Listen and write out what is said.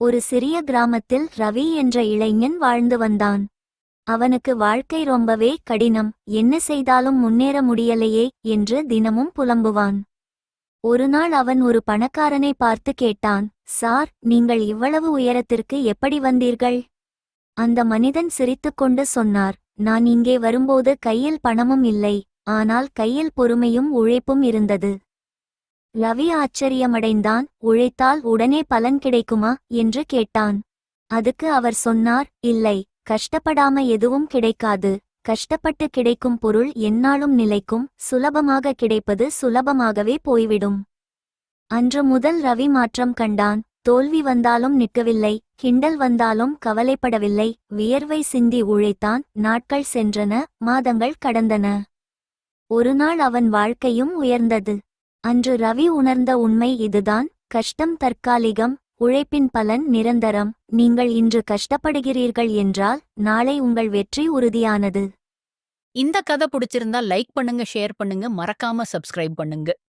ஒரு சிறிய கிராமத்தில் ரவி என்ற இளைஞன் வாழ்ந்து வந்தான். அவனுக்கு வாழ்க்கை ரொம்பவே கடினம். என்ன செய்தாலும் முன்னேற முடியலையே என்று தினமும் புலம்புவான். ஒருநாள் அவன் ஒரு பணக்காரனை பார்த்து கேட்டான், சார், நீங்கள் இவ்வளவு உயரத்திற்கு எப்படி வந்தீர்கள்? அந்த மனிதன் சிரித்துக்கொண்டு சொன்னார், நான் இங்கே வரும்போது கையில் பணமும் இல்லை, ஆனால் கையில் பொறுமையும் உழைப்பும் இருந்தது. ரவி ஆச்சரியமடைந்தான். உழைத்தால் உடனே பலன் கிடைக்குமா என்று கேட்டான். அதுக்கு அவர் சொன்னார், இல்லை, கஷ்டப்படாம எதுவும் கிடைக்காது. கஷ்டப்பட்டு கிடைக்கும் பொருள் எந்நாளும் நிலைக்கும். சுலபமாக கிடைப்பது சுலபமாகவே போய்விடும். அன்று முதல் ரவி மாற்றம் கண்டான். தோல்வி வந்தாலும் நிற்கவில்லை, கிண்டல் வந்தாலும் கவலைப்படவில்லை. வியர்வை சிந்தி உழைத்தான். நாட்கள் சென்றன, மாதங்கள் கடந்தன. ஒருநாள் அவன் வாழ்க்கையும் உயர்ந்தது. அன்று ரவி உணர்ந்த உண்மை இதுதான்: கஷ்டம் தற்காலிகம், உழைப்பின் பலன் நிரந்தரம். நீங்கள் இன்று கஷ்டப்படுகிறீர்கள் என்றால் நாளை உங்கள் வெற்றி உறுதியானது. இந்த கதை பிடிச்சிருந்தா லைக் பண்ணுங்க, ஷேர் பண்ணுங்க, மறக்காம சப்ஸ்கிரைப் பண்ணுங்க.